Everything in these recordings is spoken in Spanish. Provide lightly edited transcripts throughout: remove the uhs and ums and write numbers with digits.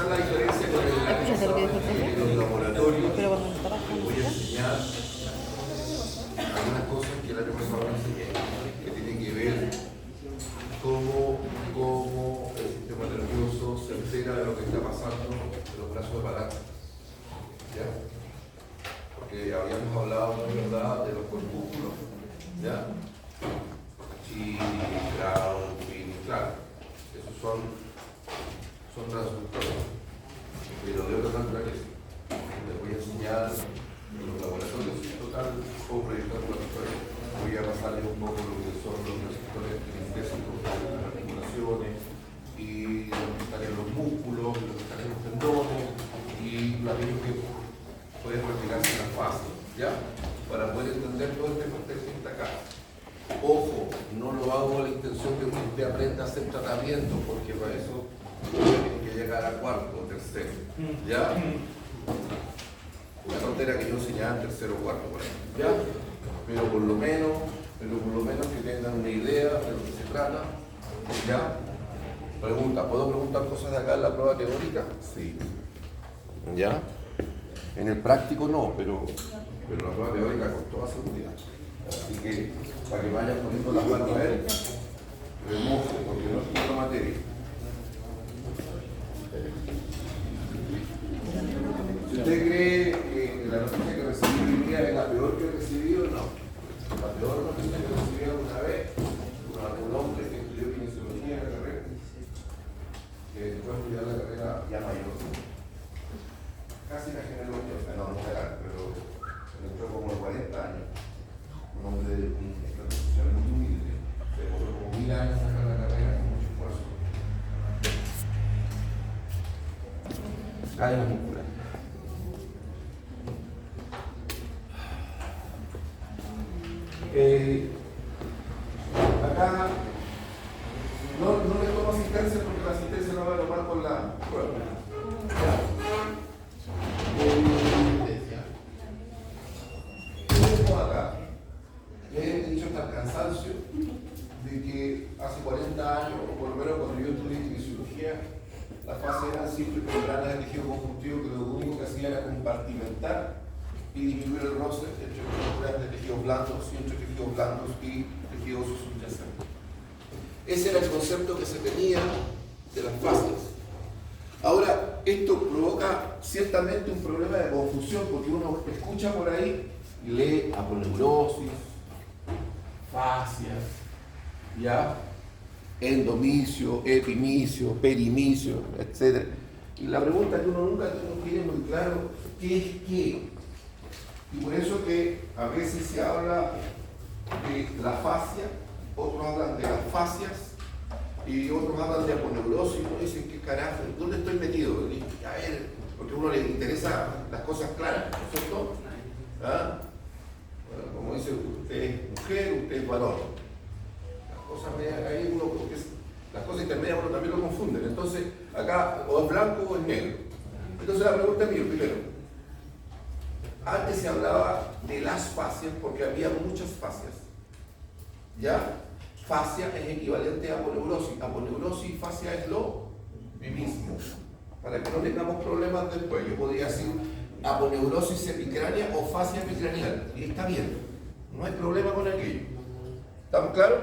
esa es la diferencia con ¿Escuchaste lo que dijo el profe? los laboratorios. Pero cuando está trabajando, Voy a enseñar algunas cosas que la profesora me enseñé, que tienen que ver cómo el sistema nervioso se entera de lo que está pasando en los brazos de palanca. ¿Ya? Porque habíamos hablado, de verdad, de los corpúsculos, ¿ya? Y claro, esos son transductores, pero de otra naturaleza. Les voy a enseñar en los laboratorios, total, o proyectos laboratorios. Voy a pasarles un poco lo que son los receptores kinestésicos, las articulaciones, y lo que están en los músculos, lo que están en los tendones, y la misma que puede retirarse en la fase, ¿ya? Para poder entender todo este contexto que está acá. Ojo, no lo hago con la intención de que usted aprenda a hacer tratamiento, porque para eso tiene que llegar a cuarto o tercero, ¿ya? Una tontera que yo enseñaba en tercero o cuarto, por ahí, ¿ya? Pero por lo menos que tengan una idea de lo que se trata, ¿ya? Pregunta, ¿puedo preguntar cosas de acá en la prueba teórica? Sí. ¿Ya? En el práctico no, pero la prueba teórica con toda seguridad. Así que, para que vayan poniendo las manos a él, remojo, porque no es otra materia. Si usted cree que la noticia que recibí hoy día es la peor que he recibido, no. La peor noticia que recibí alguna vez, un hombre que estudió kinesiología en la carrera, que después de estudiar la carrera ya mayor, casi la genealogía, no era, pero entró como de 40 años, un hombre de una profesión muy humilde, se demoró como 1000 años en sacar la carrera con mucho esfuerzo. Cadena muscular. Acá no le tomo asistencia porque la asistencia no va a tomar con la prueba. Acá les he dicho hasta el cansancio de que hace 40 años, o por lo menos cuando yo estudié kinesiología, las fases eran simples membranas de tejido conjuntivo que lo único que hacía era compartimentar y disminuir el roce entre membranas de tejidos blandos y entre tejidos blandos y tejidos subyacentes. Ese era el concepto que se tenía de las fases. Ahora, esto provoca ciertamente un problema de confusión porque uno escucha por ahí y lee aponeurosis, fascias, ¿ya? Endomicio, epimicio, perimicio, etc. Y la pregunta que uno nunca tiene muy claro, ¿qué es qué? Y por eso que a veces se habla de la fascia, otros hablan de las fascias, y otros hablan de aponeurosis, y uno dice, ¿qué carajo? ¿Dónde estoy metido? A ver, porque a uno le interesa las cosas claras, ¿no es cierto? ¿Ah? Bueno, como dice, usted es mujer, usted es varón. Las cosas medias ahí uno, porque las cosas intermedias uno también lo confunden. Entonces, acá o es blanco o es negro. Entonces la pregunta es mía, primero. Antes se hablaba de las fascias porque había muchas fascias. ¿Ya? Fascia es equivalente a aponeurosis. Aponeurosis y fascia es lo mismo. Para que no tengamos problemas después, yo podría decir aponeurosis epicránea o fascia epicraneal. Y está bien, no hay problema con aquello. ¿Estamos claros?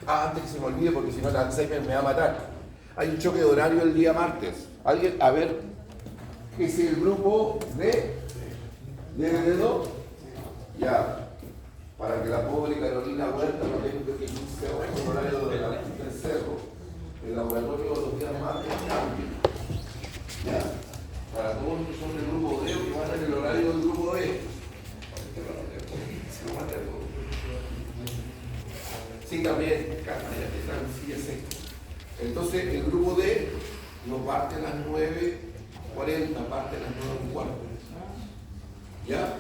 Antes que se me olvide, porque si no el Alzheimer me va a matar. Hay un choque de horario el día martes. ¿Alguien? A ver, ¿qué es el grupo de dedo? Ya. Para que la pobre Carolina Huerta no tenga que irse a un horario del cerro. El laboratorio de los días martes cambia. ¿Ya? Para todos los que son del grupo D, que van en el horario del grupo D. Sí, también, entonces el grupo D no parte a las 9:40, parte a las 9:15. ¿Ya?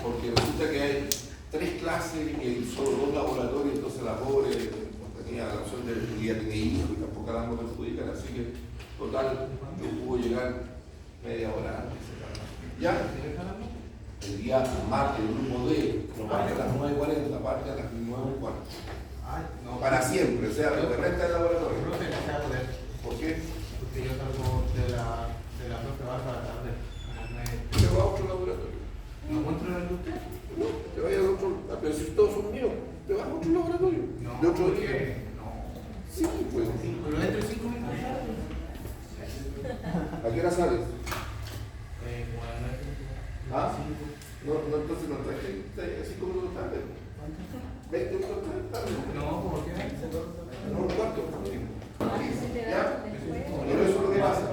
Porque resulta que hay 3 clases y solo 2 laboratorios, entonces la pobre tenía la opción de que ya tiene hijos y tampoco la vamos a perjudicar, así que total, no pudo llegar media hora antes. ¿Ya? El día martes, el grupo D, no parte a las 9:40, parte a las 9:15. Para siempre, o sea, lo que resta del laboratorio. No se va a poder. ¿Por qué? Porque yo salgo de la la profe va para la tarde. Te va a otro laboratorio. ¿No encuentro en el de usted? No, te vayas a otro, pero si todos son míos, te vas a otro laboratorio. No, De otro porque día. no. Sí, pues. Pero dentro de 5 minutos. ¿A qué hora sales? Bueno, ¿Ah? No, entonces no traje así como lo tarde. 20 minutos tarde. no, ¿por qué? No, un cuarto. ¿Ya? Pero eso es lo que pasa.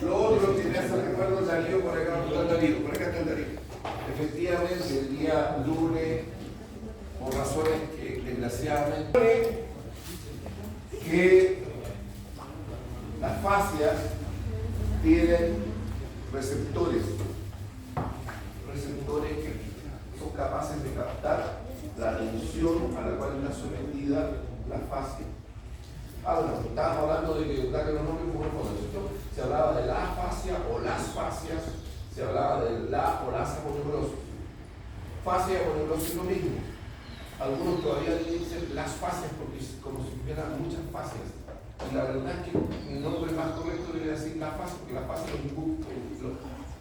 Lo otro que me hace recuerdo el Darío, por acá está el Darío, por acá está el Darío. Efectivamente, el día lunes, por razones que desgraciadamente, que las fascias tienen receptores que son capaces de captar la tensión a la cual está sometida la fascia. Bueno, estábamos hablando de que los nombres corresponden, ¿cierto? Se hablaba de la fascia o las fascias, se hablaba de la o las aponeurosis. Fascia y aponeurosis es lo mismo. Algunos todavía dicen las fascias porque es como si tuvieran muchas fascias. Y la verdad es que el nombre más correcto debería decir la fascia, porque la fascia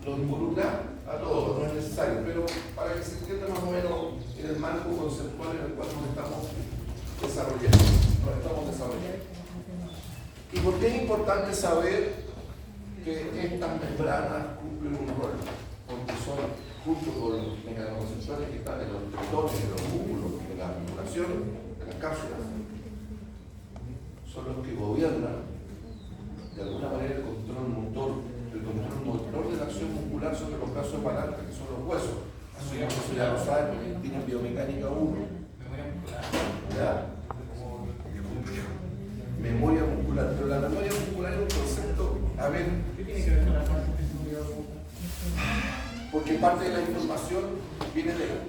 lo involucra a todos, no es necesario, pero para que se entienda más o menos en el marco conceptual en el cual nos estamos desarrollando. ¿Y por qué es importante saber que estas membranas cumplen un rol? Porque son, junto con los mecanismos conceptuales que están en los tendones, en los músculos, en la articulación, en las cápsulas, son los que gobiernan de alguna manera el control motor de la acción muscular sobre los brazos de palanca, que son los huesos. Eso ya lo saben porque tienen biomecánica 1. ¿Ya? Memoria muscular. Pero la memoria muscular es un concepto, a ver, ¿Qué tiene que ver con la parte? porque parte de la información viene de él.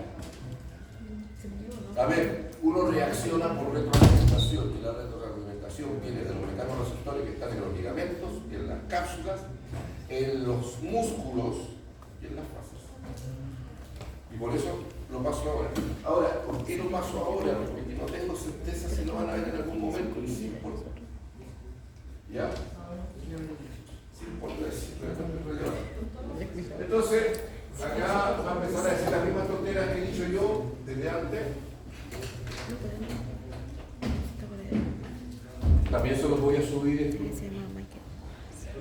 A ver, uno reacciona por retroalimentación, y la retroalimentación viene de los mecanismos receptores que están en los ligamentos, en las cápsulas, en los músculos y en las fascias. Y por eso lo paso ahora. Ahora, ¿por qué lo paso ahora? Porque no tengo certeza si lo van a ver en algún momento, y sí importa. ¿Ya? Sí importa, es relevante. Entonces, acá va a empezar a decir las mismas tonteras que he dicho yo desde antes. También se los voy a subir esto.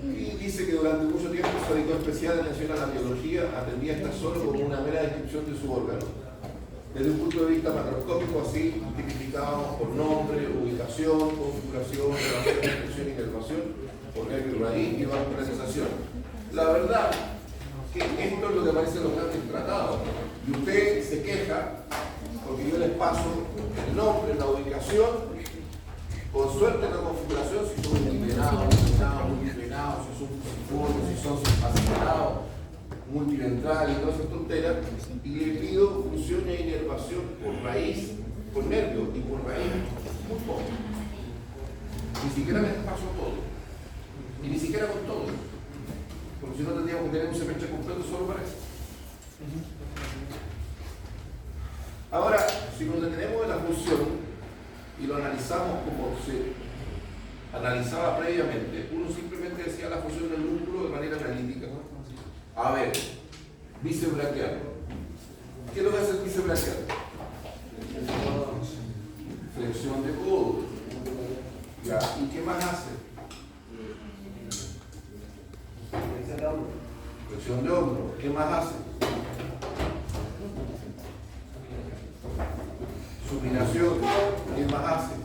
Y dice que durante mucho tiempo su editor especial en atención a la biología atendía esta solo como una mera descripción de su órgano. Desde un punto de vista macroscópico, así tipificado por nombre, ubicación, configuración, relación, expresión, inervación, por nervio raíz y vascularización. La verdad que esto es lo que aparece en los grandes tratados. Y usted se queja porque yo les paso el nombre, la ubicación, con suerte la configuración, si son multivenados, multivenados, si son fusiformes, si son fascinados, multiventrales y todas esas tonteras, y le pido función e inervación por raíz, por nervio y por raíz, muy poco. Ni siquiera les paso todo, y ni siquiera con todo, porque si no tendríamos que tener un semestre completo solo para eso. Ahora, si nos detenemos en la función y lo analizamos como se analizaba previamente, uno simplemente decía la función del músculo de manera analítica. A ver, bíceps braquial. ¿Qué es lo que hace el bíceps braquial? Flexión de codo. Ya. ¿Y qué más hace? Flexión de hombro. ¿Qué más hace? Supinación. ¿Qué más hace?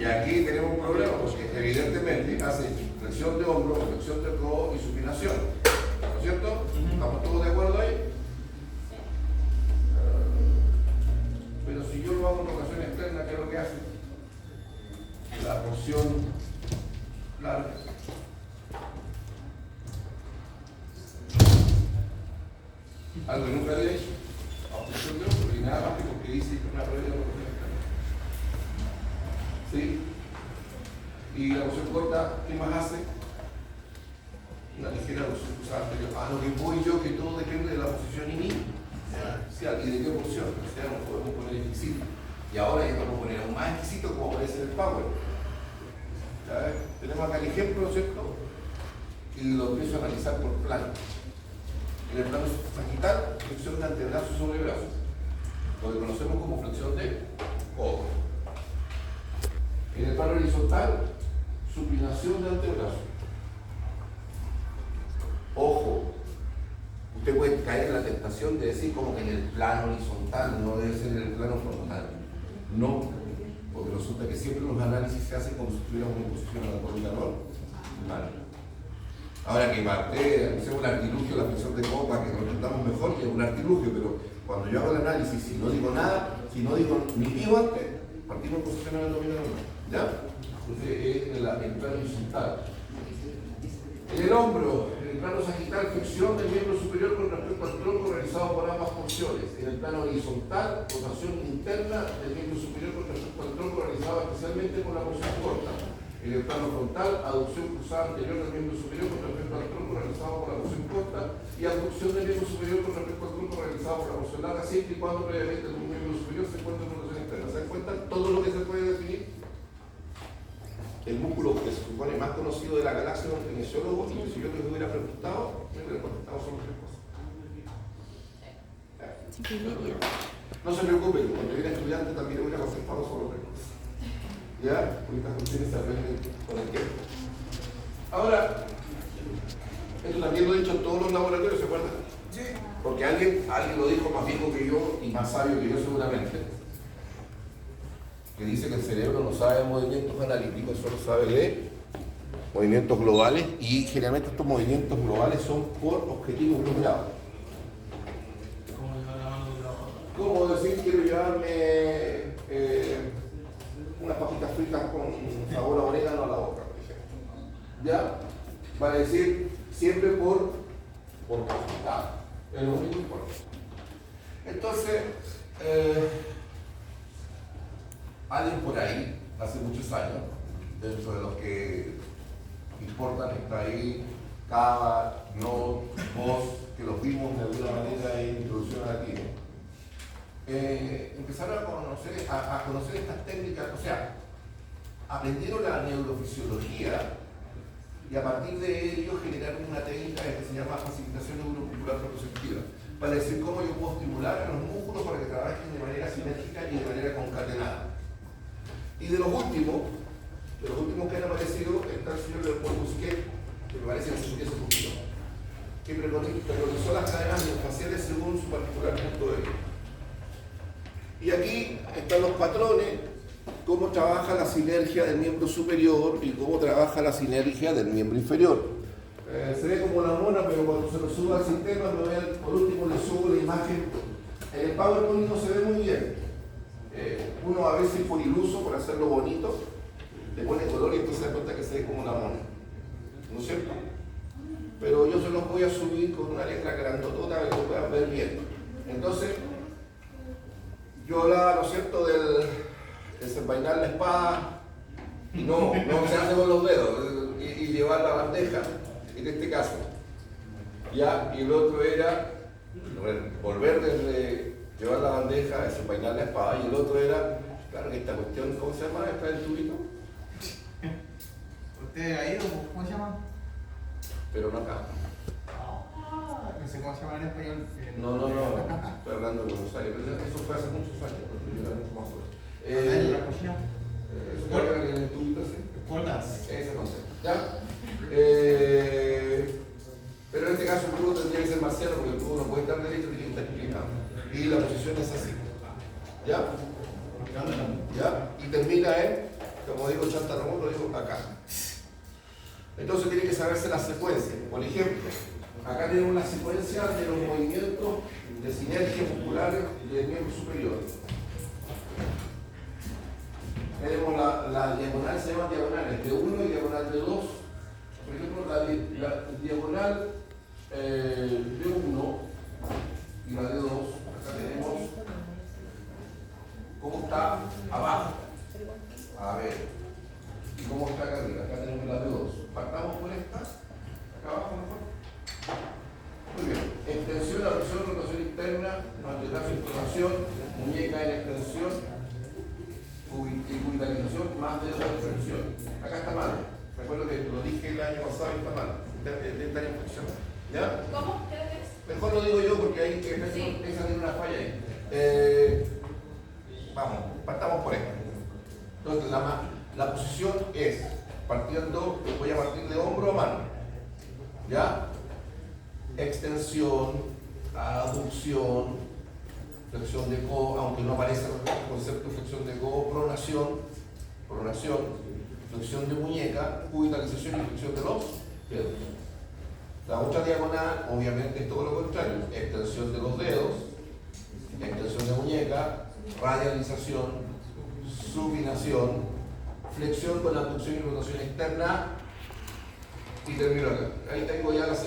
Y aquí tenemos un problema, porque evidentemente hace flexión de hombro, flexión de codo y supinación. ¿No es cierto? ¿Estamos todos de acuerdo ahí? Pero si yo lo hago en rotación externa, ¿qué es lo que hace? La porción larga. Algo que nunca había hecho. Objeción de hombro y nada más que porque hice una prueba de rotación externa. ¿Sí? Y la porción corta, ¿qué más hace? Una ligera porción cruzada anterior. A lo que voy yo, que todo depende de la posición inicial y de qué porción. O sea, no podemos poner difícil. Y ahora ya vamos a poner aún más exquisito como aparece en el Power. ¿Ya? Tenemos acá el ejemplo, ¿no es cierto? Y lo empiezo a analizar por plano. En el plano sagital, flexión de antebrazo sobre brazo, lo que conocemos como flexión de codo. En el plano horizontal, supinación de antebrazo. Ojo, usted puede caer en la tentación de decir como que en el plano horizontal, no debe ser en el plano frontal. No, porque resulta que siempre los análisis se hacen como si estuviéramos en posición anatómica normal. Ahora que parte, hacemos un artilugio, la flexión de codo para que nos entendamos mejor, que es un artilugio, pero cuando yo hago el análisis, si no digo nada, si no digo ni digo antes, partimos en posición anatómica normal. ¿Ya? Entonces es el plano horizontal. En el hombro, en el plano sagital, flexión del miembro superior con respecto al tronco realizado por ambas porciones. En el plano horizontal, rotación interna del miembro superior con respecto al tronco realizado especialmente por la porción corta. En el plano frontal, aducción cruzada anterior del miembro superior con respecto al tronco realizado por la porción corta y abducción del miembro superior con respecto al tronco realizado por la porción larga, siempre y cuando previamente el miembro superior se encuentra en rotación interna. ¿Se dan cuenta todo lo que se puede definir? El músculo que se supone más conocido de la galaxia de un kinesiólogo, y que si yo les hubiera preguntado, me hubiera contestado solo tres cosas. No se preocupen, cuando yo era estudiante también hubiera contestado solo tres cosas. ¿Ya? Porque estas cuestiones se aprenden con el tiempo. Ahora, esto también lo he dicho en todos los laboratorios, ¿se acuerdan? Sí. Porque alguien lo dijo más viejo que yo y más sabio que yo seguramente, que dice que el cerebro no sabe movimientos analíticos, solo sabe de movimientos globales, y generalmente estos movimientos globales son por objetivos logrados. Como decir, quiero llevarme unas papitas fritas con sabor a orégano a la boca, por ejemplo. ¿Ya? Va a decir siempre por resultado. Es lo único importante. Entonces, alguien por ahí, hace muchos años, dentro de los que importan, está ahí, Cava, No, vos, que los vimos de alguna manera en introducción aquí, empezaron a conocer estas técnicas, o sea, aprendieron la neurofisiología y a partir de ello generaron una técnica que se llama facilitación neuromuscular proprioceptiva, para decir cómo yo puedo estimular a los músculos para que trabajen de manera sinérgica y de manera concatenada. Y de los últimos que han aparecido está el señor Leopoldo Busquet, que me parece que se subió ese poquito, que preconizó las cadenas miofasciales según su particular punto de vista. Y aquí están los patrones, cómo trabaja la sinergia del miembro superior y cómo trabaja la sinergia del miembro inferior. Se ve como una mona, pero cuando se lo suba al sistema, por último le subo la imagen. En el PowerPoint no se ve muy bien. Uno a veces por iluso, por hacerlo bonito, le pone color y entonces se da cuenta que se ve como una mona. ¿No es cierto? Pero yo se los voy a subir con una letra grandotota para que lo puedan ver bien. Entonces, yo hablaba, ¿no es cierto?, del desenvainar la espada, y no se hace con los dedos, y llevar la bandeja, en este caso. Ya, y el otro era volver desde llevar la bandeja, desenvainar la espada, y el otro era, claro que esta cuestión, ¿cómo se llama? ¿Está el tubito? ¿Usted ha ido? ¿Cómo se llama? Pero no acá. No sé cómo se llama en español. No, estoy hablando de Buenos Aires, pero eso fue hace muchos años, cuando yo era mucho más joven. ¿En la cocina? Eso fue en el tubito, sí. ¿Cuerdas? Ese concepto, ¿ya? Pero en este caso el tubo tendría que ser marciano, porque el tubo no puede estar derecho, tiene que estar inclinado. Y la posición es así. ¿Ya? ¿Ya? Y termina en, como digo Chantarramón, lo digo acá. Entonces tiene que saberse la secuencia. Por ejemplo, acá tenemos la secuencia de los movimientos de sinergia musculares del miembro superior. Tenemos la diagonal, se llaman diagonales de 1 y diagonal de 2. Por ejemplo, la diagonal de 1 y la de 2, acá tenemos cómo está abajo. A ver, y cómo está acá arriba. Acá tenemos la de 2. Partamos por esta, acá abajo mejor. Muy bien. Extensión, abducción, rotación interna, antebrazo, inflamación, muñeca en extensión, y cubitalización más dedos de flexión. Acá está mal. Recuerdo que lo dije el año pasado y está mal. Está en flexión. ¿Ya? ¿Cómo? ¿Qué es? Mejor lo digo yo porque ahí esa tiene una falla ahí. Vamos, partamos por esto. Entonces la posición es partiendo, voy a partir de hombro a mano. ¿Ya? Extensión, aducción, flexión de codo, aunque no aparece el concepto de flexión de codo, pronación, flexión de muñeca, cubitalización y flexión de los dedos. La otra diagonal, obviamente, es todo lo contrario: extensión de los dedos, extensión de muñeca, radialización, supinación, flexión con abducción y rotación externa, y termino acá. Ahí tengo ya las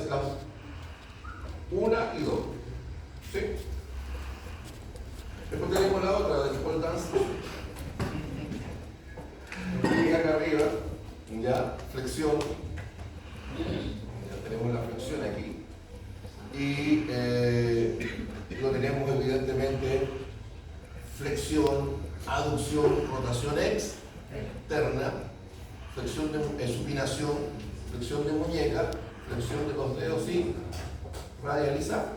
1 y 2. ¿Sí? Después tenemos la otra, del pole dance. Y acá arriba, ya, flexión. Ya tenemos la flexión aquí. Y lo tenemos evidentemente flexión, aducción, rotación externa, flexión de supinación, flexión de muñeca, flexión de los dedos y radialización.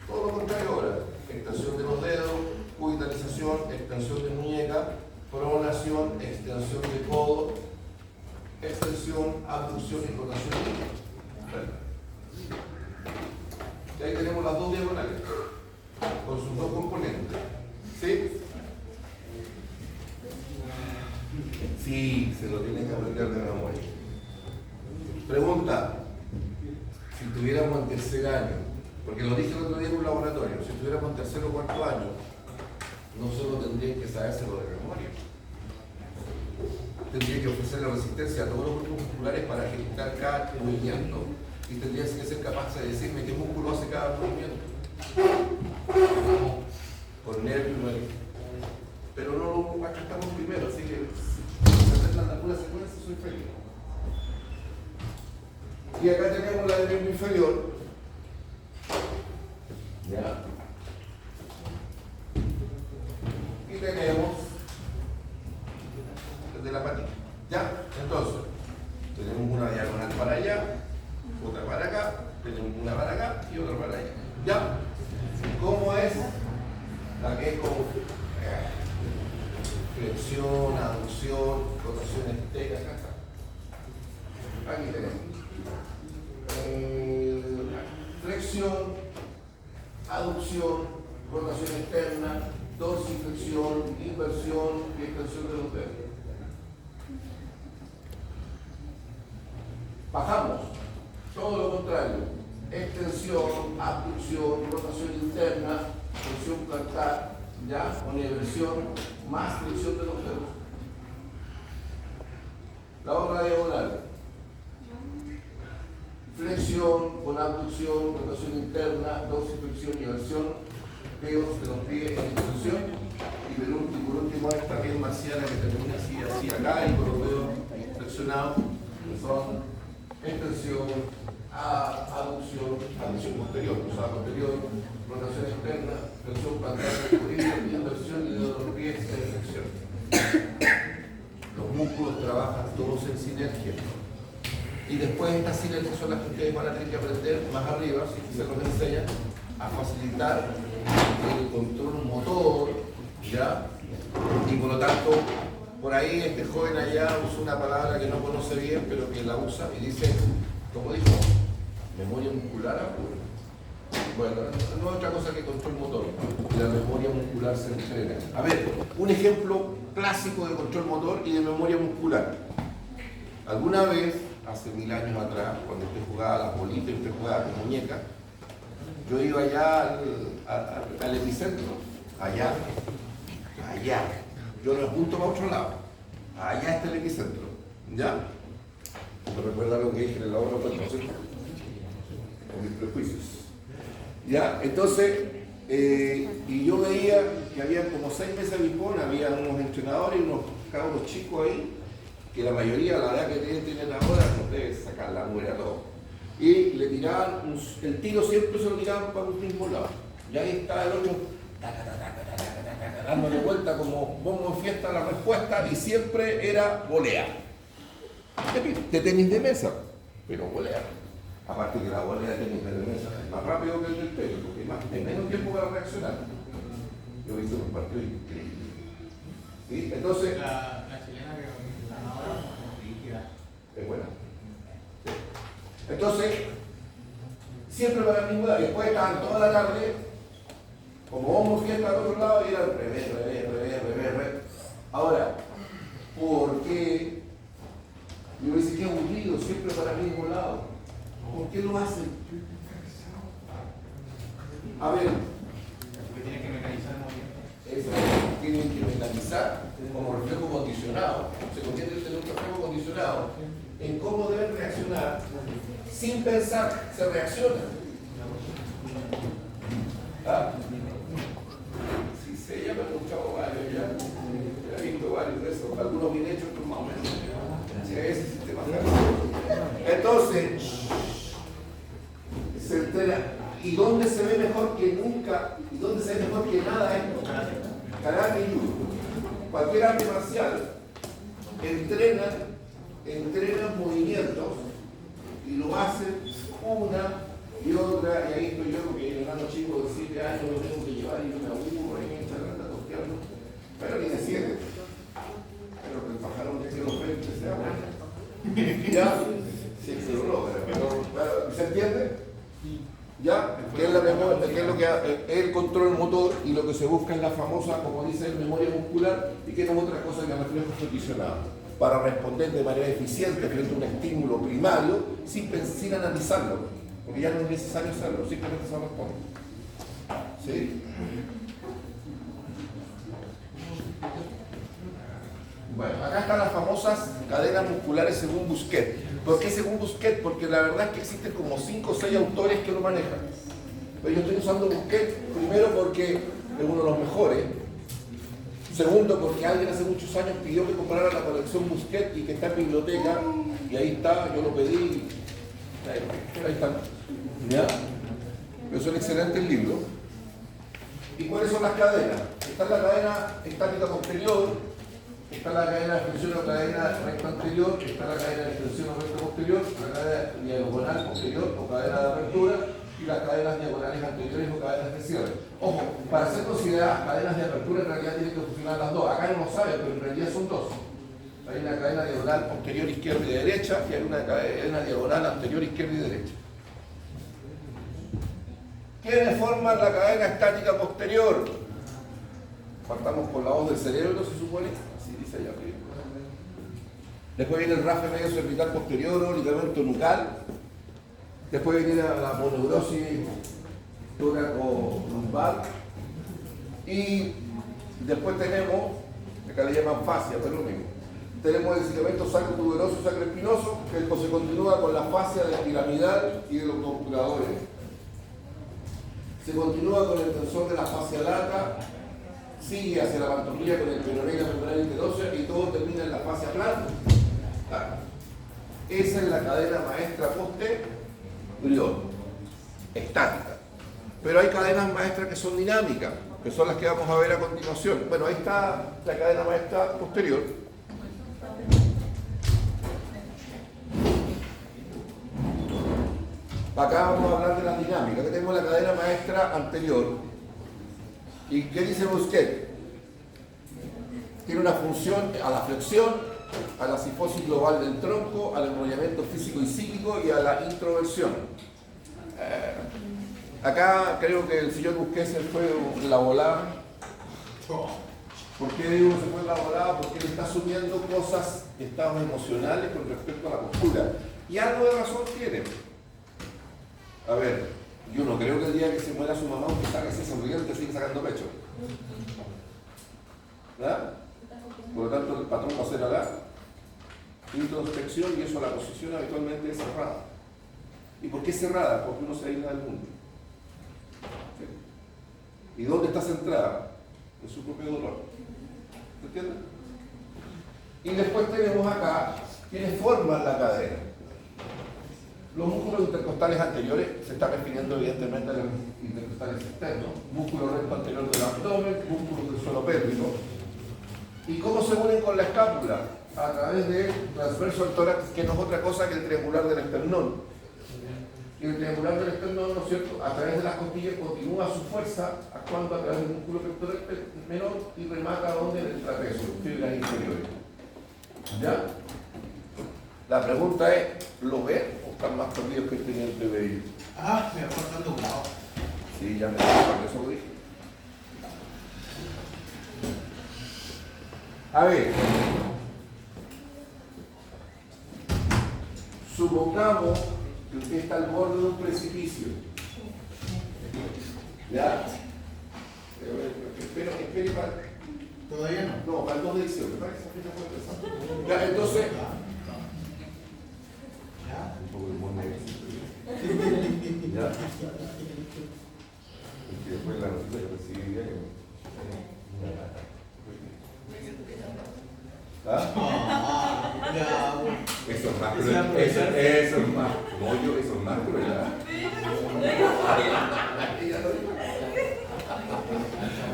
Todo lo contrario ahora: extensión de los dedos, cubitalización, extensión de muñeca, pronación, extensión de codo, extensión, abducción y rotación externa. Y ahí tenemos las dos diagonales con sus dos componentes. ¿Sí? Sí, se lo tienen que aprender de memoria. Pregunta: si tuviéramos en tercer año, porque lo dije el otro día en un laboratorio, si tuviéramos en tercer o cuarto año, no solo tendrían que sabérselo de memoria, tendrían que ofrecerle resistencia a todos los grupos musculares para ejecutar cada movimiento, y tendrían que ser capaces de decirme qué músculo hace cada movimiento, con nervio. Pero no, aquí estamos primero, así que si hacer la pura secuencia soy feliz. Y acá tenemos la del miembro inferior. ¿Ya? Y tenemos el de la patita. ¿Ya? Entonces, tenemos una diagonal para allá, otra para acá, tenemos una para acá y otra para allá. ¿Ya? ¿Cómo es? La que es como flexión, aducción, rotación externa. Acá está. Aquí tenemos flexión, aducción, rotación externa, dorsiflexión, inversión y extensión de los dedos. Bajamos, todo lo contrario: extensión, abducción, rotación interna, flexión plantar, ya, con inversión, más flexión de los dedos. La otra diagonal: flexión con abducción, rotación interna, dorsiflexión y inversión, dedos de los pies en extensión, y por último esta piel marciana que termina así acá y con los dedos flexionados, que son extensión, aducción posterior, o sea, posterior, rotación externa, flexión plantar, inversión y dedos de los pies en flexión. Los músculos trabajan todos en sinergia. Y después estas sinergias son las que ustedes van a tener que aprender más arriba, si se los enseñan, a facilitar el control motor, ¿ya? Y por lo tanto, por ahí este joven allá usa una palabra que no conoce bien, pero que la usa y dice, como dijo, memoria muscular apura. Bueno, no es otra cosa que control motor. La memoria muscular se entrena. A ver, un ejemplo clásico de control motor y de memoria muscular. Alguna vez, hace 1000 años atrás, cuando usted jugaba a las bolitas y usted jugaba con muñecas, yo iba allá al epicentro, allá. Yo lo apunto para otro lado. Allá está el epicentro. ¿Ya? ¿No recuerda lo que dije en el laboratorio? Con mis prejuicios. ¿Ya? Entonces, y yo veía que había como 6 mesas de ping-pong, había unos entrenadores y unos cabros chicos ahí, que la mayoría, la edad que tienen ahora, no deben sacar la muera a todos. Y le tiraban, el tiro siempre se lo tiraban para un mismo lado. Y ahí está el otro dándole vuelta como bombo en fiesta a la respuesta y siempre era volea. De tenis de mesa, pero volea. Aparte que la volea de tenis de mesa es más rápido que el del pelo, porque hay menos tiempo para reaccionar. Yo he visto un partido increíble. ¿Sí? Entonces, La chilena que ganó ahora como rígida. es buena. Sí. Entonces, siempre para el mismo lado. Después estaban toda la tarde, como vamos fiesta al otro lado, y era revés. Ahora, ¿por qué? Y uno dice, qué aburrido, siempre para el mismo lado. ¿Por qué lo hacen? A ver, Porque tiene que mecanizar el movimiento. eso tienen que mentalizar como reflejo condicionado. Se convierte en un reflejo condicionado en cómo deben reaccionar sin pensar, se reacciona. ¿Ah? Sí, se llama un chavo varios ya he visto varios de esos, algunos bien hechos, pero más o menos. Sí, ese sistema. Entonces, se entera. ¿Y dónde se ve mejor que nunca? ¿Y dónde se ve mejor que nada esto? Karate y judo. Cualquier arte marcial entrenan movimientos y lo hacen una y otra, y ahí estoy yo, porque el enano chico de 7 años lo tengo que llevar y no me aburro y me echa la anda tosteando. Pero ni de 7. Pero que el pajarón de los 20 sea bueno. ¿Ya? Sí, se lo logra. Pero, ¿se entiende? ¿Ya? ¿Qué es la memoria? ¿Qué es lo que es el control motor? Y lo que se busca es la famosa, como dice él, memoria muscular, y que no es otra cosa que reflejos condicionados, para responder de manera eficiente frente a un estímulo primario sin analizarlo, porque ya no es necesario hacerlo, simplemente se responde. ¿Sí? Bueno, acá están las famosas cadenas musculares según Busquet. ¿Por qué según Busquet? Porque la verdad es que existen como 5 o 6 autores que lo manejan. Pero yo estoy usando Busquet primero porque es uno de los mejores. Segundo, porque alguien hace muchos años pidió que comprara la colección Busquet y que está en biblioteca. Y ahí está, yo lo pedí. Ahí están. ¿Ya? Pero son excelentes libros. ¿Y cuáles son las cadenas? Está la cadena estática posterior. Está la cadena de extensión o cadena recta anterior, está la cadena de extensión o recta posterior, la cadena diagonal posterior o cadena de apertura y las cadenas diagonales anteriores o cadenas de cierre. Ojo, para ser consideradas cadenas de apertura en realidad tienen que funcionar las dos. Acá no lo saben, pero en realidad son dos. Hay una cadena diagonal posterior, izquierda y derecha y hay una cadena diagonal anterior, izquierda y derecha. ¿Quiénes forman la cadena estática posterior? Partamos por la voz del cerebro, se supone. Así dice allá arriba. Después viene el rafe medio cervical posterior o ligamento nucal. Después viene la aponeurosis tóraco-lumbar. Y después tenemos, acá le llaman fascia, pero es lo mismo. Tenemos el ligamento sacrotuberoso y sacroespinoso, que se continúa con la fascia de piramidal y de los conjuradores. Se continúa con el tensor de la fascia lata, sigue hacia la pantorrilla con el peroné y la membrana interósea y todo termina en la fascia plana. Esa es la cadena maestra posterior, estática. Pero hay cadenas maestras que son dinámicas, que son las que vamos a ver a continuación. Bueno, ahí está la cadena maestra posterior. Acá vamos a hablar de la dinámica. Aquí tenemos la cadena maestra anterior. ¿Y qué dice Busquet? Tiene una función a la flexión, a la cifosis global del tronco, al enrollamiento físico y cíclico y a la introversión. Acá creo que el señor Busquet se fue la volada. ¿Por qué digo se fue la volada? Porque él está asumiendo cosas, estados emocionales con respecto a la postura. Y algo de razón tiene. A ver, yo no creo que el día que se muera su mamá, usted saque ese sonriente, sigue sacando pecho. ¿Verdad? Por lo tanto, el patrón va a hacer a la introspección y eso la posición habitualmente es cerrada. ¿Y por qué cerrada? Porque uno se aísla del mundo. ¿Sí? ¿Y dónde está centrada? En su propio dolor. ¿Se entiende? Y después tenemos acá quienes forman la cadena. Los músculos intercostales anteriores se están refiriendo evidentemente a los intercostales externos, músculo recto anterior del abdomen, músculo del suelo pélvico. ¿Y cómo se unen con la escápula? A través del transverso al tórax, que no es otra cosa que el triangular del esternón. Y el triangular del esternón, ¿no es cierto?, a través de las costillas continúa su fuerza actuando a través del músculo pectoral menor y remata donde en el trapecio, fibras inferiores. ¿Ya? La pregunta es, ¿lo ven o están más perdidos que el teniente Bello? Ah, me va cortando un lado. Sí, ya me acuerdo, eso lo dije. A ver, supongamos que usted está al borde de un precipicio. ¿Ya? Espere para... ¿Todavía no? No, para el 2 de diciembre, parece que ya fue empezar. Ya, entonces... ¿Ya? Un poco de humor negro. ¿Ya? Y después la noticia que recibí ¿Ah? Ya, bueno. Eso es más cruel. Eso es más. Mollo, eso es más cruel.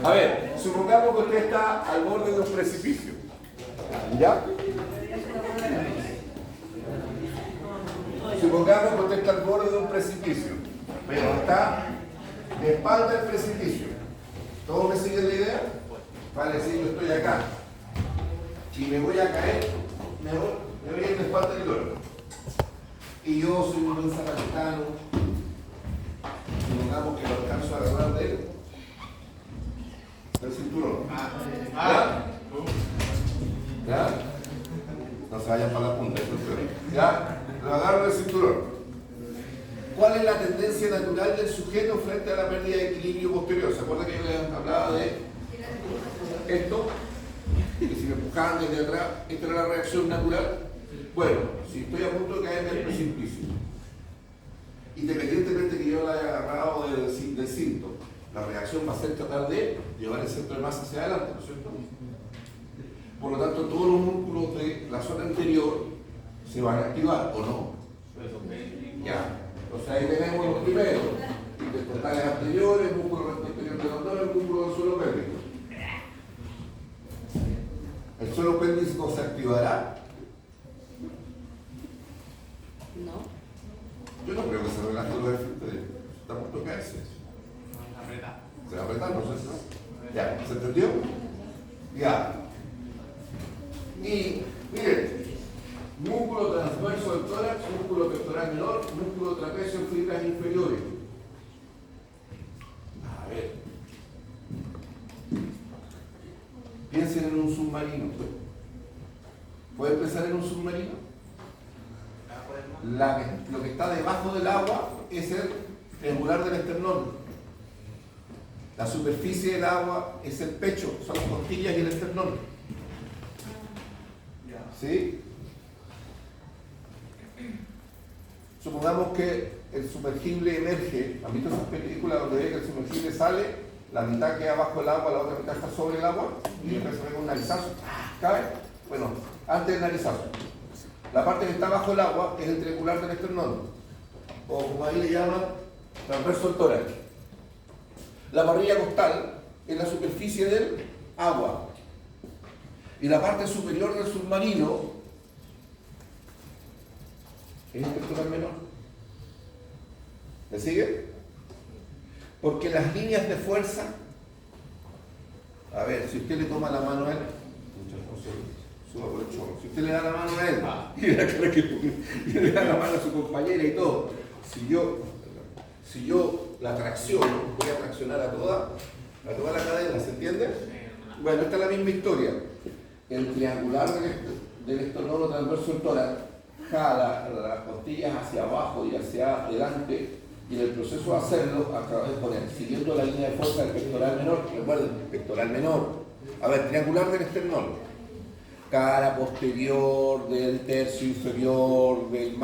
A ver, supongamos que usted está al borde de un precipicio. ¿Ya? Supongamos que usted está al borde de un precipicio, pero está de espalda al precipicio. ¿Todos me siguen la idea? Vale, si yo estoy acá y me voy a caer, me voy a ir de espalda del oro. Y yo soy un buen samaritano, supongamos que lo alcanzo a agarrar del cinturón. ¿Ya? ¿Ya? No se vayan para la punta, eso es peor. ¿Ya? Lo agarro del cinturón. ¿Cuál es la tendencia natural del sujeto frente a la pérdida de equilibrio posterior? ¿Se acuerdan que yo les hablaba de esto? Que si me empujaban desde atrás, esta era la reacción natural. Bueno, si estoy a punto de caer del precipicio, independientemente que yo la haya agarrado del cinto, la reacción va a ser tratar de llevar el centro de masa hacia adelante, ¿no es cierto? Por lo tanto, todos los músculos de la zona anterior se van a activar, ¿o no? Ya. Entonces ahí tenemos los primeros, intercostales anteriores, músculo recto anterior del abdomen, músculo del suelo pélvico. ¿El suelo pélvico se activará? No. Yo no creo que se relaje los efectos de está por tocarse. Se va a apretar, no sé si. Ya, ¿se entendió? Ya. Y miren, músculo transverso del tórax, músculo pectoral menor, músculo trapecio, fibras inferiores. A ver. Piensen en un submarino. ¿Pueden pensar en un submarino? Lo que está debajo del agua es el triangular del esternón. La superficie del agua es el pecho, son las costillas y el esternón. ¿Sí? Supongamos que el sumergible emerge. ¿Han visto esas películas donde ve que el sumergible sale, la mitad queda bajo el agua, la otra mitad está sobre el agua y después se ve con un narizazo? ¿Cabe? Bueno, antes del narizazo. La parte que está bajo el agua es el triangular del esternón, o como ahí le llaman, transverso del tórax. La parrilla costal es la superficie del agua. Y la parte superior del submarino es el pectoral menor. ¿Me sigue? Porque las líneas de fuerza, a ver, si usted le toma la mano a él, suba por el chorro. Si usted le da la mano a él, y le da la mano a su compañera y todo, si yo la tracciono, voy a traccionar a toda la cadena, ¿se entiende? Bueno, esta es la misma historia. El triangular del esternón transverso del tórax jala las costillas hacia abajo y hacia adelante, y en el proceso de hacerlo, acaba de poner, siguiendo la línea de fuerza del pectoral menor, recuerden, pectoral menor. A ver, triangular del esternón. Cara posterior del tercio inferior del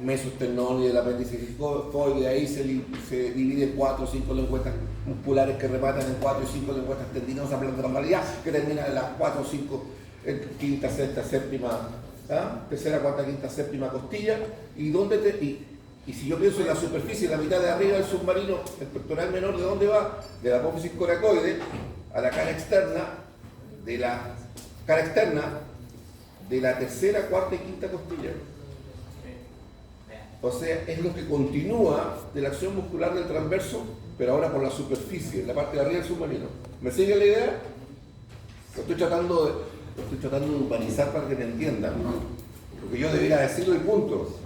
mesosternón y del apéndice discoide, ahí se divide en 4 o 5 lengüetas musculares que rematan en 4 y 5 lengüetas tendinosas, planta normalidad, que terminan en las 4 o 5, quinta, sexta, séptima ¿ah? Tercera, cuarta, quinta, séptima costilla. Y si yo pienso en la superficie, la mitad de arriba del submarino, el pectoral menor, ¿de dónde va? De la apófisis coracoide a la cara externa, de la cara externa de la tercera, cuarta y quinta costilla. O sea, es lo que continúa de la acción muscular del transverso, pero ahora por la superficie, la parte de arriba del submarino. ¿Me sigue la idea? Lo estoy tratando de humanizar para que me entiendan, ¿no? Porque yo debería decirlo y punto,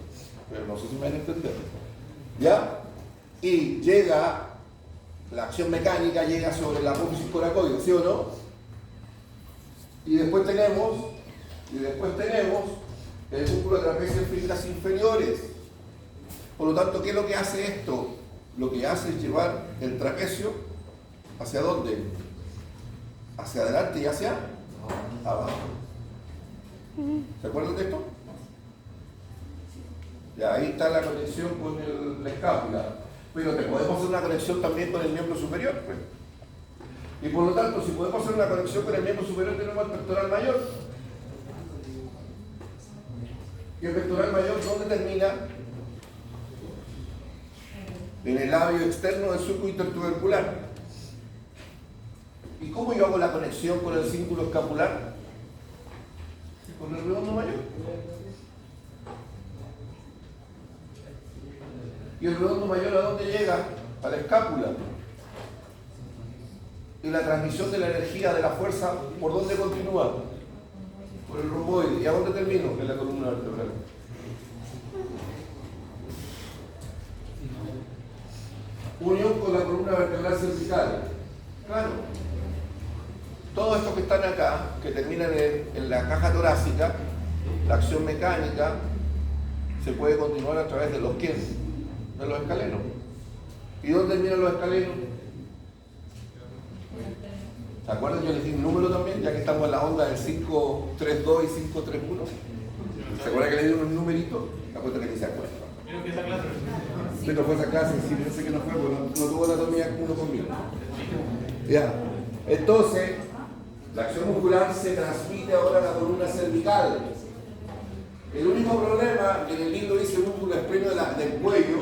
pero no sé si me van a entender. ¿Ya? Y llega, la acción mecánica llega sobre la apófisis coracoide, ¿sí o no? Y después tenemos el músculo de trapecio en fibras inferiores. Por lo tanto, ¿qué es lo que hace esto? Lo que hace es llevar el trapecio ¿hacia dónde? Hacia adelante y hacia abajo. ¿Se acuerdan de esto? Ya, ahí está la conexión con la escápula. Pero te podemos hacer una conexión también con el miembro superior, pues. Y por lo tanto, si podemos hacer una conexión con el miembro superior, tenemos el pectoral mayor. ¿Y el pectoral mayor dónde termina? En el labio externo del surco intertubercular. ¿Y cómo yo hago la conexión con el cíngulo escapular? Con el redondo mayor. ¿Y el redondo mayor a dónde llega? A la escápula. ¿Y la transmisión de la energía, de la fuerza, por dónde continúa? Por el romboide. ¿Y a dónde termino? En la columna vertebral. Unión con la columna vertebral cervical. Claro. Todos estos que están acá, que terminan en la caja torácica, la acción mecánica se puede continuar a través de los quién, de los escalenos. ¿Y dónde terminan los escalenos? ¿Se acuerdan? Yo les di un número también, ya que estamos en la onda del 532 y 531. ¿Se acuerdan que le di un numerito? La cuenta que ni se acuerda. Creo que esa clase. Usted no fue a esa clase, sí, pensé que no fue, porque no tuvo la anatomía uno conmigo. Ya. Entonces, la acción muscular se transmite ahora a la columna cervical. El único problema, en el libro dice músculo espleno del cuello,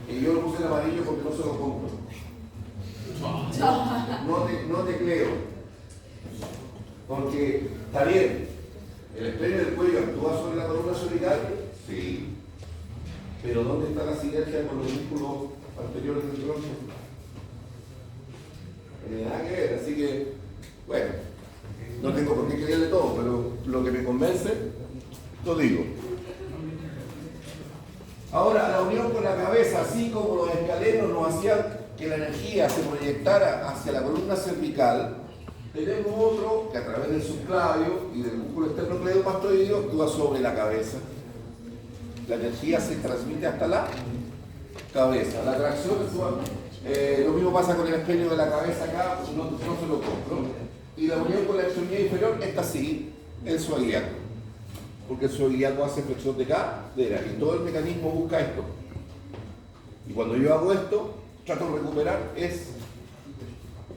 y yo lo puse en amarillo porque no se lo compro. No te creo. Porque está bien, el espleno del cuello actúa sobre la columna cervical, sí. Pero ¿dónde está la sinergia con los músculos anteriores del tronco? No tiene nada que ver, así que, bueno, no tengo por qué creerle todo, pero lo que me convence, lo digo. Ahora, la unión con la cabeza, así como los escalenos nos hacían que la energía se proyectara hacia la columna cervical, tenemos otro que a través del subclavio y del músculo esternocleidomastoideo actúa sobre la cabeza. La energía se transmite hasta la cabeza. La tracción es lo mismo pasa con el esplenio de la cabeza acá, no se lo compro. Y la unión con la extremidad inferior, esta sí, el psoiliaco. Porque el psoiliaco hace flexión de cadera y todo el mecanismo busca esto. Y cuando yo hago esto, trato de recuperar es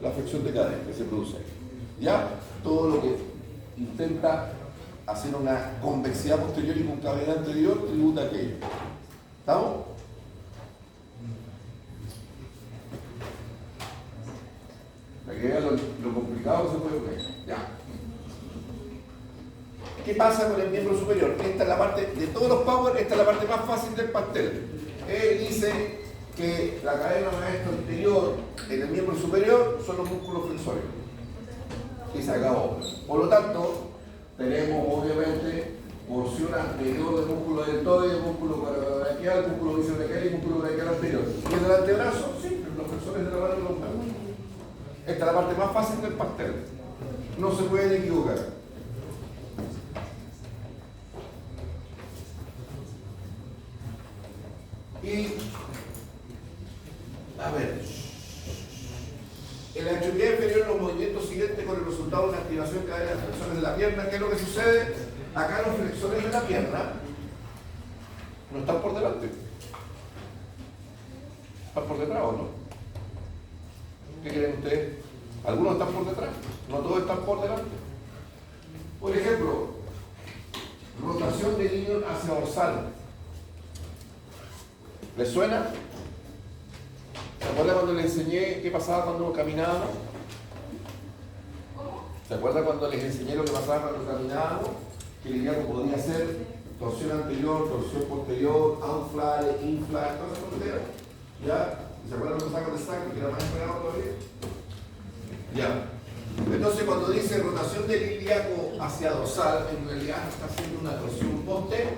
la flexión de cadera que se produce. ¿Ya? Todo lo que intenta hacer una convexidad posterior y concavidad anterior tributa a aquello. ¿Estamos? Para que vean lo complicado que se puede ver. Ya. ¿Qué pasa con el miembro superior? Esta es la parte, de todos los power, esta es la parte más fácil del pastel. Él dice que la cadena maestra anterior en el miembro superior son los músculos flexores. Y se acabó. Por lo tanto, tenemos obviamente porción anterior del músculo deltoide, músculo parabraquial, músculo bíceps y músculo braquial anterior. Y en el antebrazo, sí, los flexores de la mano y los brazos. Esta es la parte más fácil del pastel. No se pueden equivocar. Y, a ver, en la extremidad inferior los movimientos siguientes con el resultado de una activación cadena de flexores de la pierna. ¿Qué es lo que sucede? Acá los flexores de la pierna no están por delante. ¿Están por detrás o no? ¿Qué creen ustedes? Algunos están por detrás, no todos están por delante. Por ejemplo, Rotación del ilion hacia dorsal. ¿Les suena? ¿Se acuerdan cuando les enseñé qué pasaba cuando caminábamos? ¿Se acuerdan cuando les enseñé lo que pasaba cuando caminábamos? Que el ilíaco podía hacer torsión anterior, torsión posterior, outfly, infly, todas esas fronteras. ¿Ya? ¿Se acuerdan cuando sacan de stack, que era más esperado todavía? Ya. Entonces cuando dice rotación del ilíaco hacia dorsal, en realidad está haciendo una torsión posterior.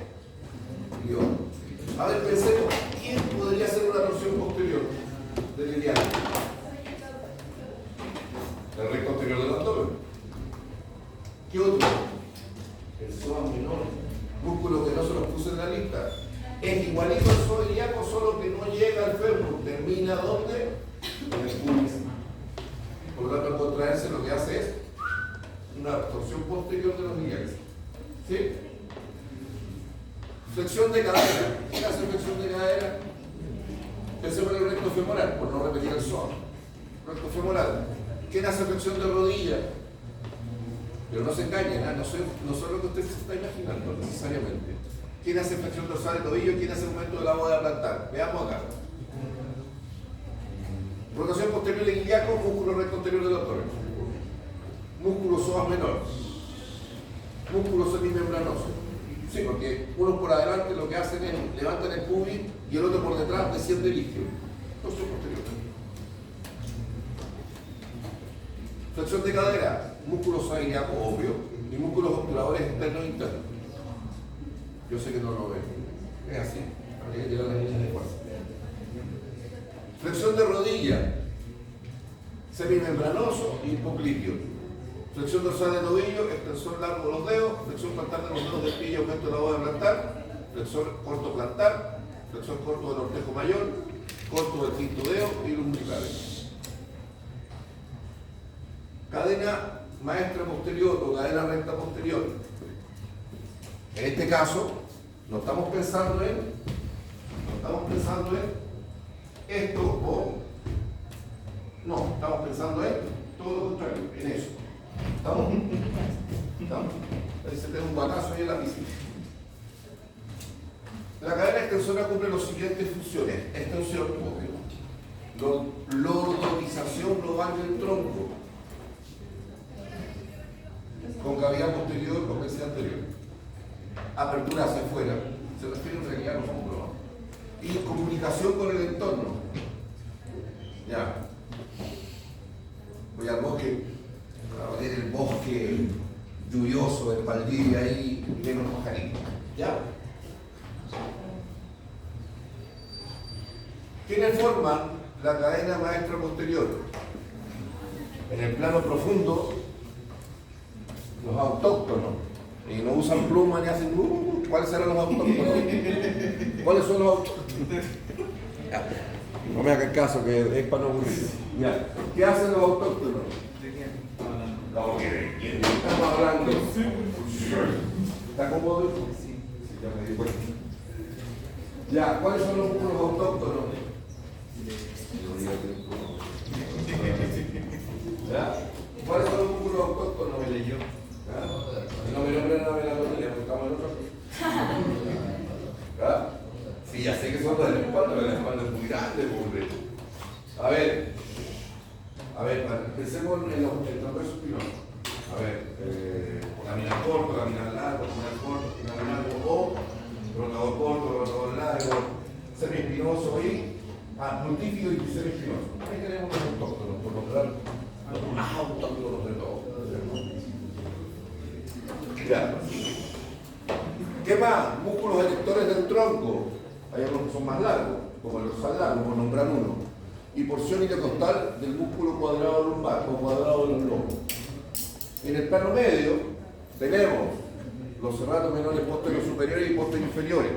A ver, pensemos, ¿quién podría hacer una torsión posterior del ilíaco? El recto anterior del abdomen. ¿Qué otro? El psoas menor, músculo que no se los puse en la lista. Es igualito al psoas ilíaco, solo que no llega al fémur. ¿Termina dónde? En el pubis. Por lo tanto, al contraerse lo que hace es una torsión posterior de los ilíacos. ¿Sí? Flexión de cadera. ¿Qué hace flexión de cadera? Pensemos en el recto femoral, por no repetir el psoas. Recto femoral. ¿Quién hace flexión de rodilla? Pero no se engañen, no son lo que usted se está imaginando necesariamente. ¿Quién hace flexión dorsal de tobillo y quién hace aumento de la bóveda plantar? Veamos acá. Rotación posterior del ilíaco, músculo recto anterior del abdomen. Músculo psoas menor. Músculo semimembranoso. Sí, porque uno por adelante lo que hacen es levantan el pubis y el otro por detrás desciende el isquio. Torsión posterior. Flexión de cadera, músculo psoas ilíaco, obvio, y músculos obturadores externos e internos. Yo sé que no lo ven. Es así. Hay que tirar las líneas de fuerza. Flexión de rodilla, semimembranoso y hipoclitio. Flexión dorsal de tobillo, extensor largo de los dedos, flexión plantar de los dedos del pie y aumento de la bóveda plantar, flexor corto plantar, flexor corto del ortejo mayor, corto del quinto dedo y lumbricales. Cadena maestra posterior o cadena recta posterior. En este caso, no estamos pensando en esto o no, estamos pensando en todo lo contrario, en eso. ¿Estamos? Ahí se tiene un guatazo ahí en la piscina. La cadena extensora cumple las siguientes funciones. Extensión, obvio. Lordotización global del tronco. Concavidad posterior, convexidad anterior. Apertura hacia afuera. Se refiere en realidad a los hombros. Y comunicación con el entorno. Ya. Voy al bosque, a ver el bosque lluvioso del Valdivia ahí y ven unos pajaritos. ¿Ya? ¿Quiénes forman la cadena maestra posterior? En el plano profundo, los autóctonos. Y no usan plumas ni hacen... ¿Cuáles serán los autóctonos? ¿Cuáles son los autóctonos? No me hagan caso, que es para no aburrir. Ya. ¿Qué hacen los autóctonos? ¿De quién está hablando? No, ¿de quién estamos hablando? ¿Está cómodo? Sí, ya me di cuenta. Ya, ¿cuáles son los músculos autóctonos? ¿Ya? ¿Cuáles son los músculos autóctonos? Me leyó. No me nombren a la lotería, porque estamos en otra cosa. ¿Ah? Sí, ya sé que son de la espalda, pero la espalda es muy grande, pobre. A ver, pensemos en el transverso espinoso. A ver, laminar corto, laminar largo, laminar largo o rotador corto, rotador largo, semiespinoso y multífido y semiespinoso. Ahí tenemos los autóctonos, por nombrar los más autóctonos de todos. Ya. ¿Qué más? Músculos erectores del tronco. Hay algunos que son más largos, como el dorsal largo, por nombrar uno. Y porción intercostal del músculo cuadrado lumbar o cuadrado de los lomos. En el plano medio tenemos los serratos menores posteriores superiores y posteriores inferiores.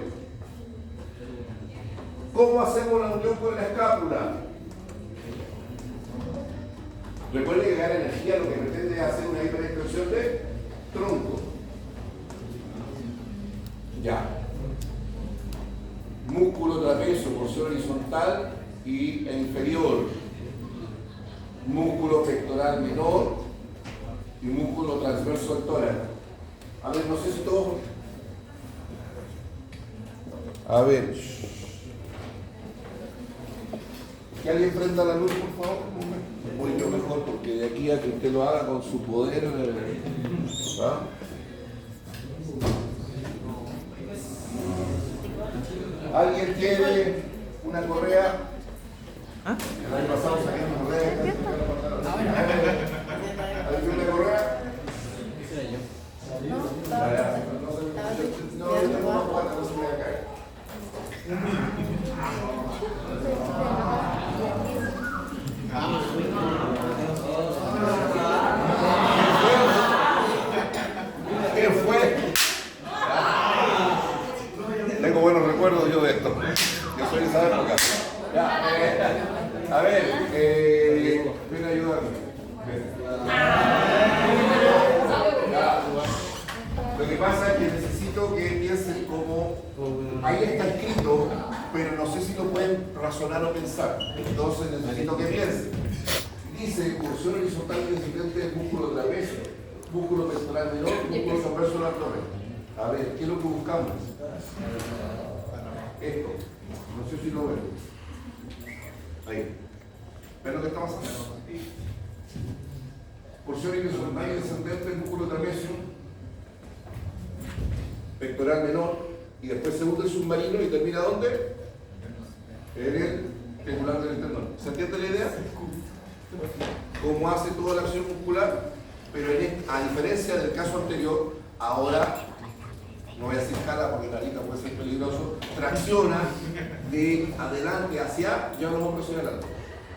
¿Cómo hacemos la unión con la escápula? Recuerden que ganar energía lo que pretende es hacer una hiperextensión de tronco. Ya. Músculo trapecio, porción horizontal e inferior. Músculo pectoral menor y músculo transverso al tórax. A ver, no sé si todos A ver. Que alguien prenda la luz, por favor. Voy yo mejor, porque de aquí a que usted lo haga con su poder. ¿Ah? ¿Alguien tiene una correa? El año pasado saqué una correa. ¿Alguien tiene una correa? No, yo tengo una cuarta, no se me va a caer. ¿Quién fue? Tengo buenos recuerdos yo de esto. Yo soy de esa época. Ya, a ver, ven a ayudarme. Lo que pasa es que necesito que piensen como ahí está escrito, pero no sé si lo pueden razonar o pensar. Entonces necesito que piensen. Dice porción horizontal principalmente del músculo trapecio, músculo pectoral menor, músculo transverso del abdomen. A ver, ¿qué es lo que buscamos? Esto. No sé si lo ven. Ahí. ¿Ven lo que está pasando? Porción horizontal y descendente del músculo trapecio, pectoral menor, y después se hunde el submarino y termina ¿dónde? En el triangular del tendón. ¿Se entiende la idea? Cómo hace toda la acción muscular, pero a diferencia del caso anterior, ahora, no voy a decir jala porque la narita puede ser peligroso, tracciona de adelante hacia, lleva los hombros hacia adelante,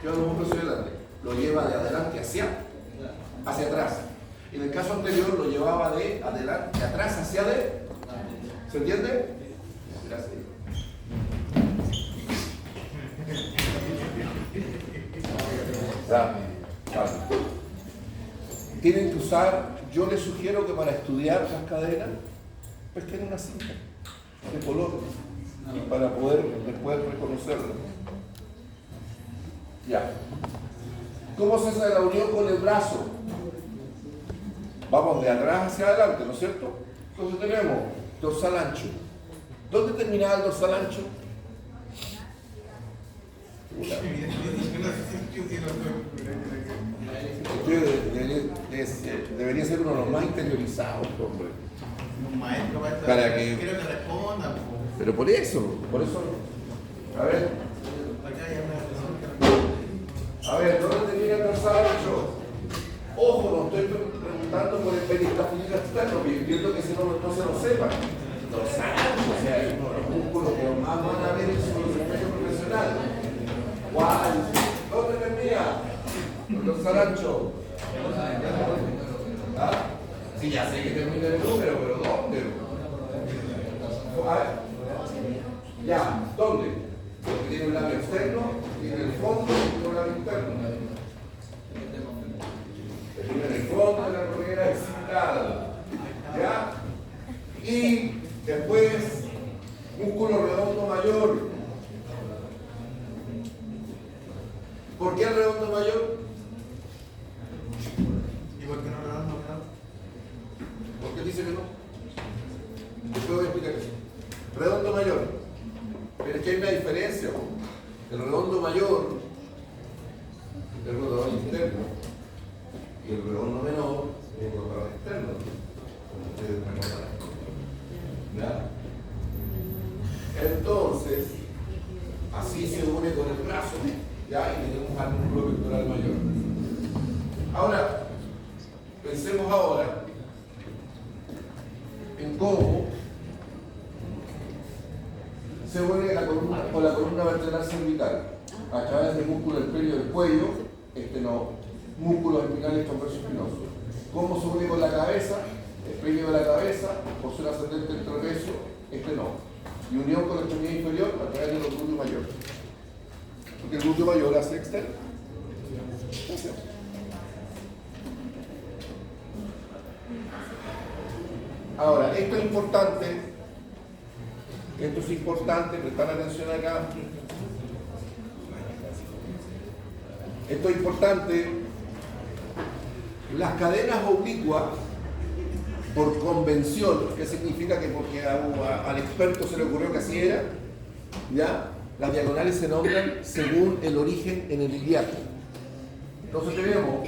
lleva los hombros hacia adelante, lo lleva de adelante hacia atrás. En el caso anterior lo llevaba de adelante, de atrás hacia adelante. ¿Se entiende? Gracias. Vale. Tienen que usar, yo les sugiero que para estudiar las cadenas, pues tienen una cinta de color para poder después reconocerlo. Ya. ¿Cómo se hace la unión con el brazo? Vamos de atrás hacia adelante, ¿no es cierto? Entonces tenemos dorsal ancho. ¿Dónde terminaba el dorsal ancho? Debería ser uno de los más interiorizados, hombre. Un maestro para que quiero que responda. Pero por eso. A ver. A ver, ¿dónde termina el dorsal ancho? Ojo, no estoy preguntando por el peristafilia externo, porque entiendo que si no se lo sepan. Dorsal ancho, o sea, es uno de los músculos que más van a ver en su desempeño profesional. ¿Cuál? ¿Dónde termina? El dorsal ancho. ¿Ah? Sí, ya sé que termina el número, pero ¿dónde? A ver. Ya, ¿dónde? Porque tiene un labio externo, tiene el fondo y tiene un labio interno. Tiene el fondo de la rodilla excitada. ¿Ya? Y después, músculo redondo mayor. ¿Por qué el redondo mayor? ¿Y por qué no le dan más? ¿Por qué dice que no? Después voy a explicar eso. Redondo mayor. Pero es que hay una diferencia. El redondo mayor, el rotador interno, y el redondo menor, el rotador externo. Como ustedes recordarán. ¿Ya? Entonces, así se une con el brazo, ¿ya? Y tenemos al músculo pectoral mayor. Ahora, pensemos ahora en cómo se une con la columna vertebral cervical a través del músculo del perio del cuello, músculos espinales transverso espinoso. ¿Cómo se une con la cabeza? El perio de la cabeza, porción ascendente del trapecio, y unión con la extremidad inferior a través del glúteo mayor. Porque el glúteo mayor hace externo. Ahora, esto es importante, prestar atención acá. Esto es importante. Las cadenas oblicuas por convención, que significa que porque al experto se le ocurrió que así era, ¿ya? Las diagonales se nombran según el origen en el ilíaco. Entonces tenemos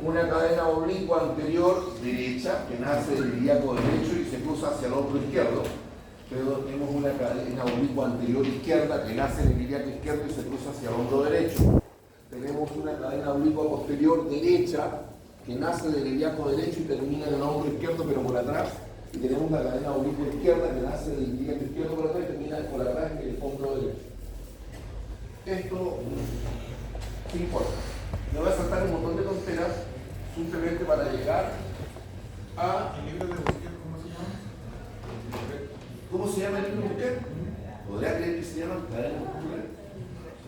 una cadena oblicua anterior derecha que nace del ilíaco derecho y se cruza hacia el hombro izquierdo. Pero tenemos una cadena oblicua anterior izquierda que nace en el ilíaco izquierdo y se cruza hacia el hombro derecho. Tenemos una cadena oblicua posterior derecha que nace del ilíaco derecho y termina en el hombro izquierdo pero por atrás. Y tenemos una cadena oblicua izquierda que nace del ilíaco izquierdo por atrás y termina por atrás en el hombro derecho. Esto sí importa. Me voy a saltar un montón de tonteras simplemente para llegar a... ¿El libro de Busquets cómo se llama? ¿Cómo se llama el libro de Busquets? ¿Podría creer que se llama cadena muscular?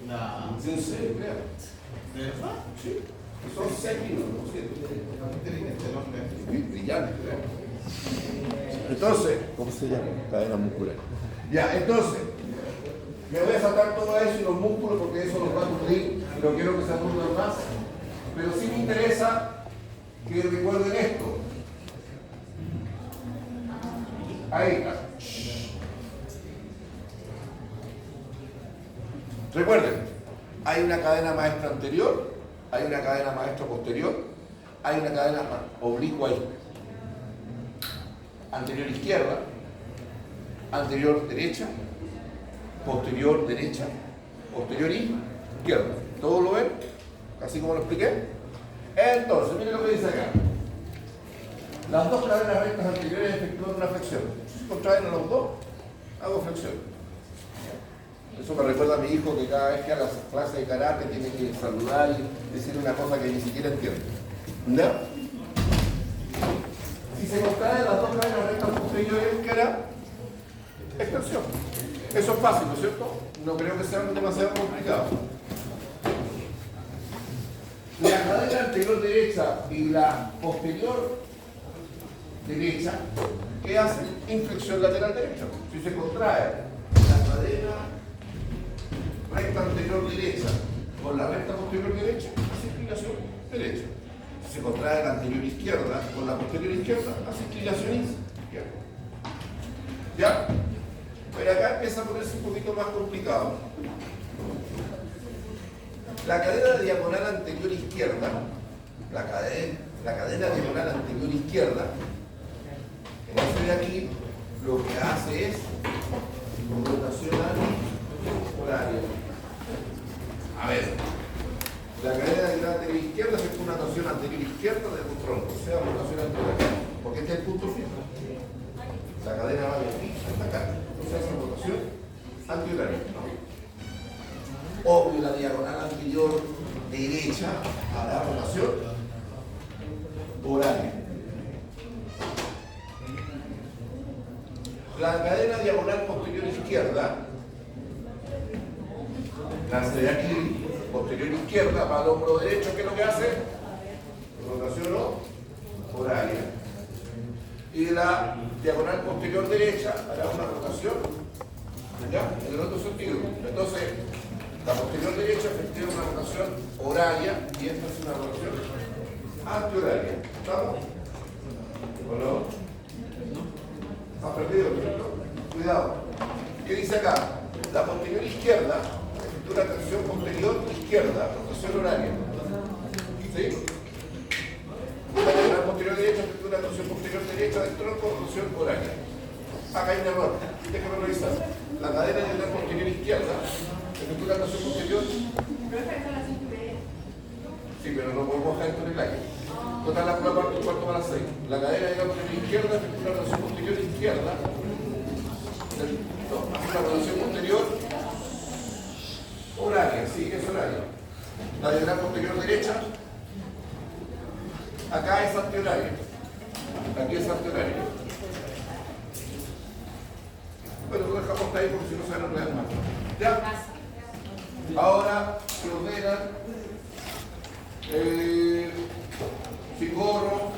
No. ¿En serio? Creo. ¿De verdad? Sí. Son 6 libros, ¿no es cierto? Muy inteligente el hombre. Brillante, creo. Entonces, ¿cómo se llama? Cadena muscular. Ya, entonces, me voy a saltar todo eso y los músculos porque eso nos va a ocurrir y no quiero que se aburran más. Pero sí me interesa que recuerden esto. Ahí está. Recuerden, hay una cadena maestra anterior, hay una cadena maestra posterior, hay una cadena oblicua anterior izquierda, anterior derecha, posterior derecha, posterior izquierda. ¿Todos lo ven? Así como lo expliqué. Entonces, miren lo que dice acá. Las dos cadenas rectas anteriores efectúan una flexión. Si se contraen a los dos, hago flexión. Eso me recuerda a mi hijo que cada vez que haga clase de karate tiene que saludar y decir una cosa que ni siquiera entiende. ¿No? Si se contraen las dos cadenas rectas posteriores, ¿qué hará? Extensión. Eso es fácil, ¿no es cierto? No creo que sea demasiado complicado. La cadena anterior derecha y la posterior derecha, ¿qué hacen? Inflexión lateral derecha. Si se contrae la cadena recta anterior derecha con la recta posterior derecha, hace inclinación derecha. Si se contrae la anterior izquierda con la posterior izquierda, hace inclinación izquierda. ¿Ya? Pero acá empieza a ponerse un poquito más complicado. La cadena diagonal anterior izquierda, la cadena diagonal anterior izquierda, en este de aquí, lo que hace es rotación horaria. A ver, la cadena diagonal anterior izquierda es una rotación anterior izquierda de un tronco, o sea, rotación anterior, porque este es el punto fijo. La cadena va de aquí hasta acá, o sea, es una rotación antihoraria. Obvio, la diagonal anterior derecha hará rotación horaria. La cadena diagonal posterior izquierda nace de aquí, posterior izquierda, va al hombro derecho, ¿qué es lo que hace? Rotación horaria. Y la diagonal posterior derecha hará una rotación, ¿ya? En el otro sentido. Entonces, la posterior derecha efectúa una rotación horaria y esta es una rotación antihoraria. ¿Estamos? ¿O no? ¿Has perdido? Cuidado. ¿Qué dice acá? La posterior izquierda efectúa una tensión posterior izquierda, rotación horaria. ¿Sí? La posterior derecha efectúa una tensión posterior derecha del tronco, rotación horaria. Acá hay un error. Déjame revisar. La cadena de la posterior izquierda efectúa una tensión posterior. Sí, pero no podemos dejar esto en el aire. Total la prueba cuarto para las 6. La cadena de la posterior izquierda efectúa una tensión posterior izquierda. No, hace una rotación posterior horaria, sí, es horaria. La diagonal posterior derecha, acá es antihoraria. Aquí es antihoraria. Bueno, lo dejamos hasta ahí porque si no se van a enredar más. ¿Ya? Ahora se ordenan sin gorro,